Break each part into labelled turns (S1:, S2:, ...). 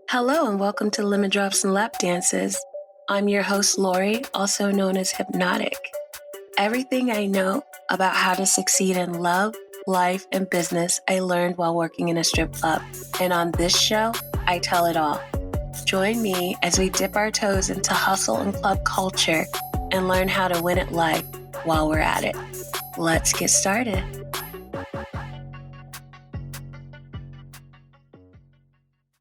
S1: Hello and welcome to Lemon Drops and Lap Dances. I'm your host, Lori, also known as Hypnotiq. Everything I know about how to succeed in love, life, and business, I learned while working in a strip club. And on this show, I tell it all. Join me as we dip our toes into hustle and club culture and learn how to win at life while we're at it. Let's get started.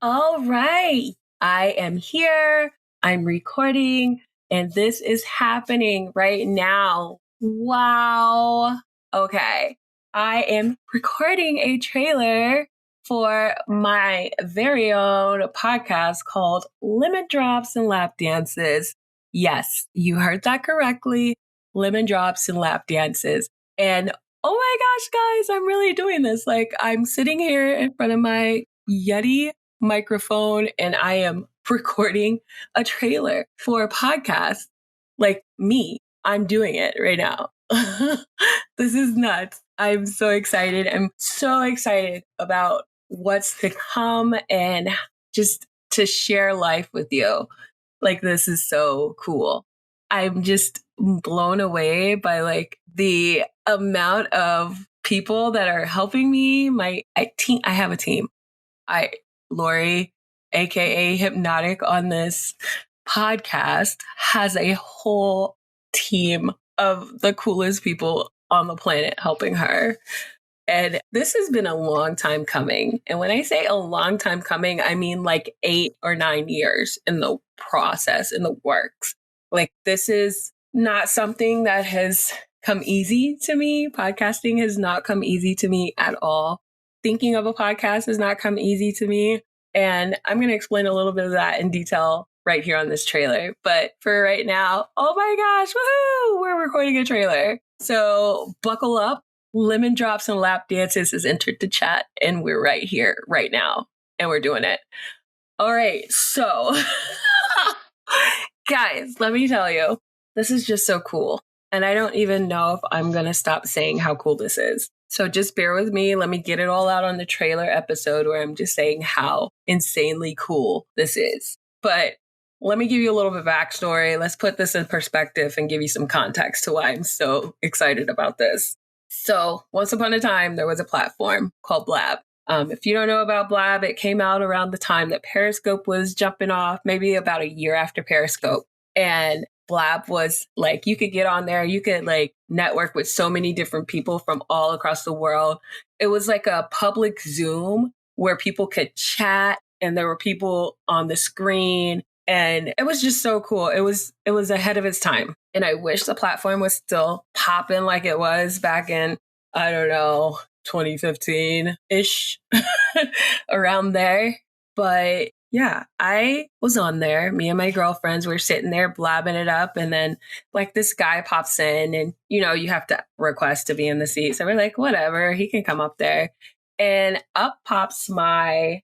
S1: All right, I am here, I'm recording, and this is happening right now. Wow. Okay, I am recording a trailer for my very own podcast called Lemon Drops and Lap Dances. Yes, you heard that correctly, Lemon Drops and Lap Dances. And oh my gosh, guys, I'm really doing this. Like, I'm sitting here in front of my Yeti microphone and I am recording a trailer for a podcast. Like me, I'm doing it right now. This is nuts. I'm so excited. I'm so excited about what's to come and just to share life with you. Like, this is so cool. I'm just blown away by like the amount of people that are helping me. I have a team. Lori, a.k.a. Hypnotiq, on this podcast has a whole team of the coolest people on the planet helping her. And this has been a long time coming. And when I say a long time coming, I mean like 8 or 9 years in the process, in the works. Like, this is not something that has come easy to me. Podcasting has not come easy to me at all. Thinking of a podcast has not come easy to me. And I'm going to explain a little bit of that in detail right here on this trailer. But for right now, oh my gosh, woohoo, we're recording a trailer. So buckle up. Lemon Drops and Lap Dances has entered the chat and we're right here, right now. And we're doing it. All right. So guys, let me tell you, this is just so cool. And I don't even know if I'm going to stop saying how cool this is. So just bear with me. Let me get it all out on the trailer episode where I'm just saying how insanely cool this is. But let me give you a little bit of backstory. Let's put this in perspective and give you some context to why I'm so excited about this. So once upon a time, there was a platform called Blab. If you don't know about Blab, it came out around the time that Periscope was jumping off, maybe about a year after Periscope. And Blab was like, you could get on there, you could like network with so many different people from all across the world. It was like a public Zoom where people could chat and there were people on the screen. And it was just so cool. It was ahead of its time. And I wish the platform was still popping like it was back in, I don't know, 2015-ish, around there. But yeah, I was on there. Me and my girlfriends were sitting there blabbing it up. And then like this guy pops in and, you know, you have to request to be in the seat. So we're like, whatever, he can come up there. And up pops my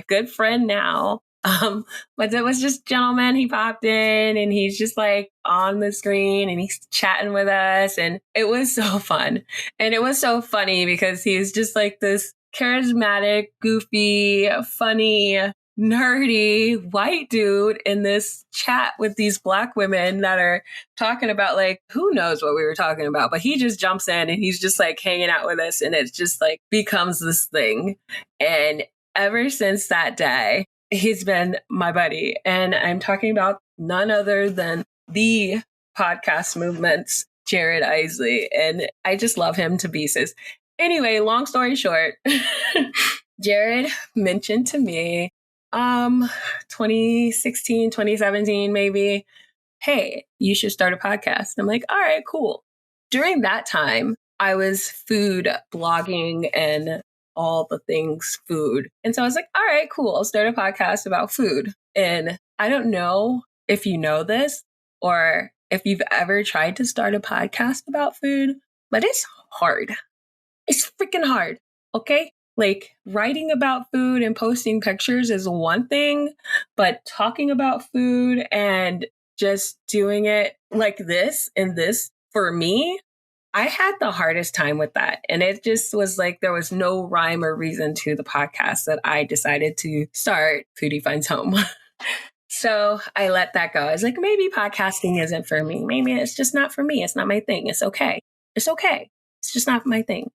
S1: good friend now. But it was just gentleman. He popped in and he's just like on the screen and he's chatting with us. And it was so fun. And it was so funny because he's just like this charismatic, goofy, funny, nerdy white dude in this chat with these Black women that are talking about like, who knows what we were talking about, but he just jumps in and he's just like hanging out with us. And it just like becomes this thing. And ever since that day, he's been my buddy. And I'm talking about none other than the podcast movement's Jared Isley. And I just love him to pieces. Anyway, long story short, Jared mentioned to me 2016, 2017, maybe, hey, you should start a podcast. I'm like, all right, cool. During that time, I was food blogging and all the things food. And so I was like, all right, cool. I'll start a podcast about food. And I don't know if you know this or if you've ever tried to start a podcast about food, but it's hard. It's freaking hard. Okay. Like, writing about food and posting pictures is one thing, but talking about food and just doing it like this and this for me I had the hardest time with that. And it just was like there was no rhyme or reason to the podcast that I decided to start Foodie Finds Home. So I let that go. I was like, maybe podcasting isn't for me. Maybe it's just not for me. It's not my thing. It's okay. It's okay. It's just not my thing.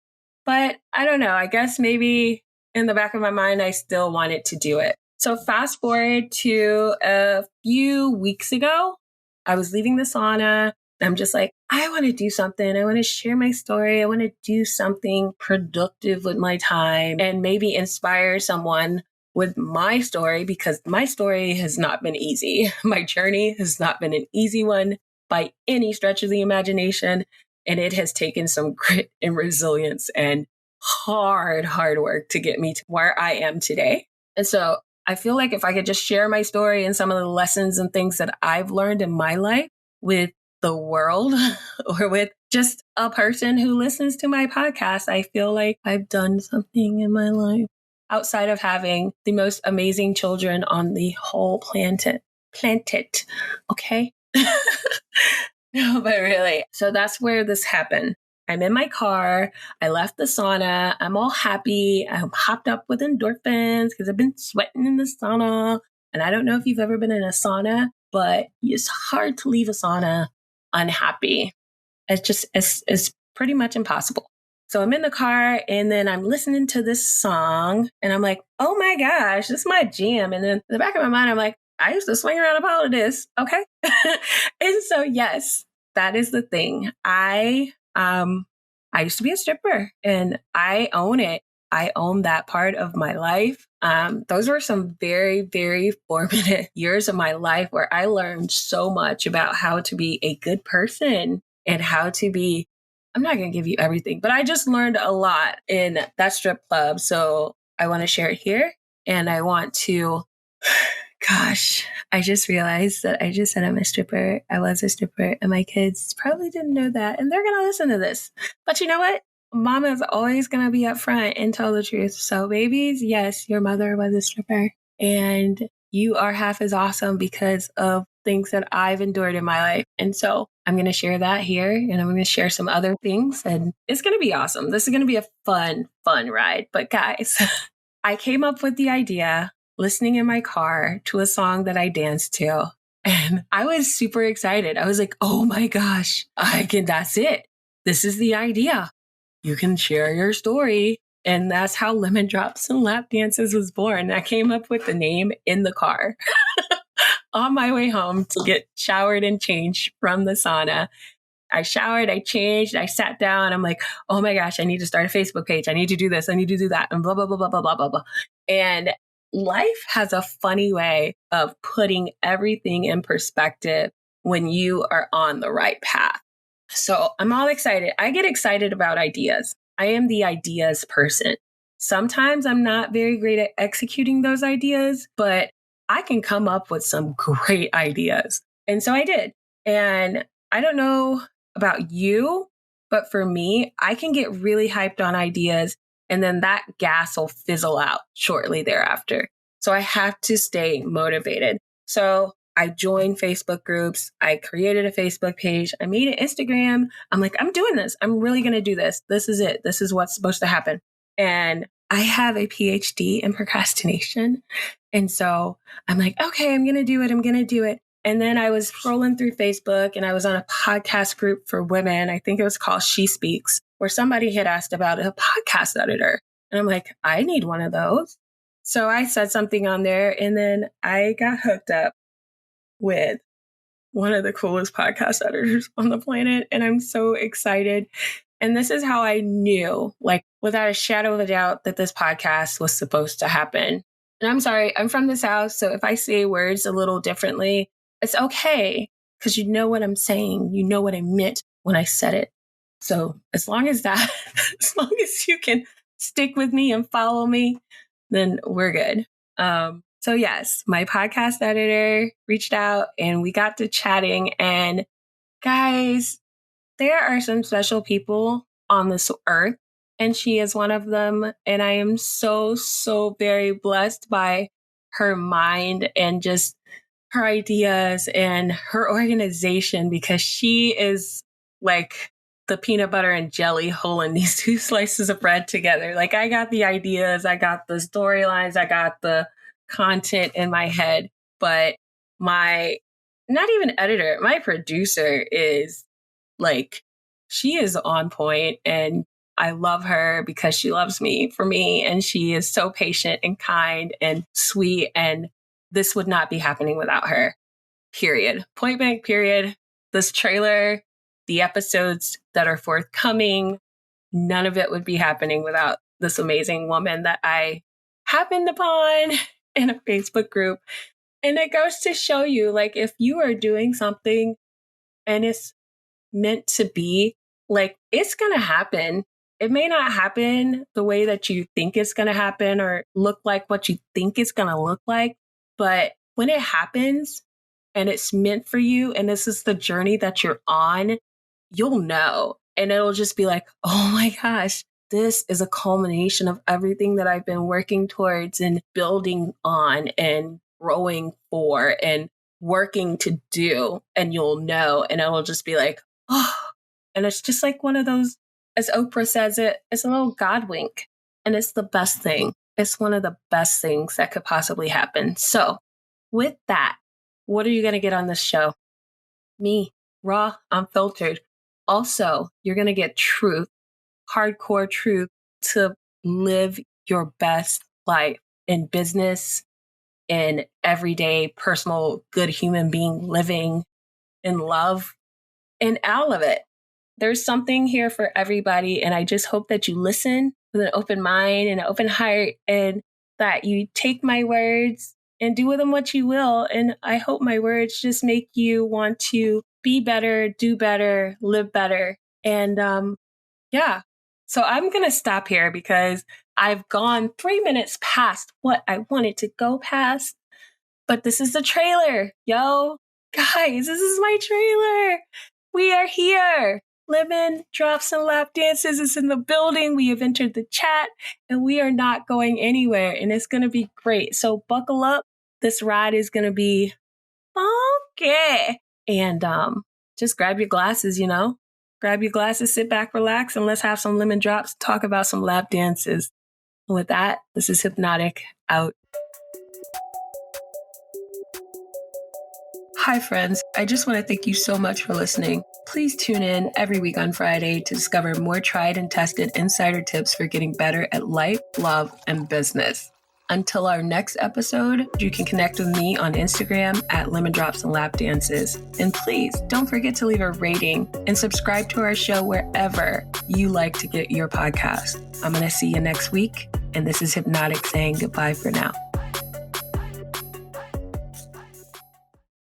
S1: But I don't know. I guess maybe in the back of my mind, I still wanted to do it. So fast forward to a few weeks ago, I was leaving the sauna. I'm just like, I want to do something. I want to share my story. I want to do something productive with my time and maybe inspire someone with my story, because my story has not been easy. My journey has not been an easy one by any stretch of the imagination. And it has taken some grit and resilience and hard work to get me to where I am today. And so I feel like if I could just share my story and some of the lessons and things that I've learned in my life with the world or with just a person who listens to my podcast, I feel like I've done something in my life outside of having the most amazing children on the whole planet. Okay. No, but really. So that's where this happened. I'm in my car. I left the sauna. I'm all happy. I'm hopped up with endorphins because I've been sweating in the sauna. And I don't know if you've ever been in a sauna, but it's hard to leave a sauna unhappy. It's pretty much impossible. So I'm in the car and then I'm listening to this song and I'm like, oh my gosh, this is my jam. And then in the back of my mind, I'm like, I used to swing around a pole of this. Okay. And so, yes, that is the thing. I used to be a stripper and I own it. I own that part of my life. Those were some very, very formative years of my life where I learned so much about how to be a good person and how to be, I'm not going to give you everything, but I just learned a lot in that strip club. So I want to share it here. And I want to, gosh, I just realized that I just said I'm a stripper. I was a stripper and my kids probably didn't know that. And they're going to listen to this. But you know what? Mama's always going to be up front and tell the truth. So babies, yes, your mother was a stripper and you are half as awesome because of things that I've endured in my life. And so I'm going to share that here and I'm going to share some other things and it's going to be awesome. This is going to be a fun ride. But guys, I came up with the idea listening in my car to a song that I danced to. And I was super excited. I was like, oh my gosh, that's it. This is the idea. You can share your story. And that's how Lemon Drops and Lap Dances was born. I came up with the name in the car on my way home to get showered and changed from the sauna. I showered, I changed, I sat down. I'm like, oh my gosh, I need to start a Facebook page. I need to do this. I need to do that. And blah, blah, blah, blah, blah, blah, blah, blah. And life has a funny way of putting everything in perspective when you are on the right path. So I'm all excited. I get excited about ideas. I am the ideas person. Sometimes I'm not very great at executing those ideas, but I can come up with some great ideas. And so I did. And I don't know about you, but for me, I can get really hyped on ideas and then that gas will fizzle out shortly thereafter. So I have to stay motivated. So I joined Facebook groups. I created a Facebook page. I made an Instagram. I'm like, I'm doing this. I'm really going to do this. This is it. This is what's supposed to happen. And I have a PhD in procrastination. And so I'm like, okay, I'm going to do it. I'm going to do it. And then I was scrolling through Facebook and I was on a podcast group for women. I think it was called She Speaks, where somebody had asked about a podcast editor. And I'm like, I need one of those. So I said something on there and then I got hooked up with one of the coolest podcast editors on the planet. And I'm so excited. And this is how I knew, like, without a shadow of a doubt, that this podcast was supposed to happen. And I'm sorry, I'm from the South. So if I say words a little differently, it's okay. Because you know what I'm saying. You know what I meant when I said it. So as long as you can stick with me and follow me, then we're good. So yes, my podcast editor reached out and we got to chatting. And guys, there are some special people on this earth, and she is one of them. And I am so very blessed by her mind and just her ideas and her organization, because she is like the peanut butter and jelly holding these two slices of bread together. Like, I got the ideas, I got the storylines, I got the content in my head, but my, not even editor, my producer is like, she is on point, and I love her because she loves me for me, and she is so patient and kind and sweet, and this would not be happening without her. Period. Point blank, period. This trailer, the episodes that are forthcoming, none of it would be happening without this amazing woman that I happened upon in a Facebook group. And it goes to show you, like, if you are doing something and it's meant to be, like, it's going to happen. It may not happen the way that you think it's going to happen or look like what you think it's going to look like. But when it happens and it's meant for you, and this is the journey that you're on, you'll know. And it'll just be like, oh my gosh, this is a culmination of everything that I've been working towards and building on and growing for and working to do. And you'll know. And it'll just be like, oh, and it's just like one of those, as Oprah says it, it's a little God wink. And it's the best thing. It's one of the best things that could possibly happen. So with that, what are you going to get on this show? Me, raw, unfiltered. Also, you're going to get truth, hardcore truth to live your best life in business, in everyday, personal, good human being living, in love, in all of it. There's something here for everybody. And I just hope that you listen with an open mind and an open heart, and that you take my words and do with them what you will. And I hope my words just make you want to be better, do better, live better. And yeah. So I'm going to stop here because I've gone 3 minutes past what I wanted to go past. But this is the trailer, yo. Guys, this is my trailer. We are here. Lemon Drops and Lap Dances is in the building. We have entered the chat, and we are not going anywhere, and it's going to be great. So buckle up. This ride is going to be funky. And just grab your glasses, Grab your glasses, sit back, relax, and let's have some lemon drops, talk about some lap dances. And with that, this is Hypnotiq out. Hi, friends. I just want to thank you so much for listening. Please tune in every week on Friday to discover more tried and tested insider tips for getting better at life, love, and business. Until our next episode, you can connect with me on Instagram at Lemon Drops and Lap Dances. And please don't forget to leave a rating and subscribe to our show wherever you like to get your podcast. I'm going to see you next week. And this is Hypnotiq saying goodbye for now.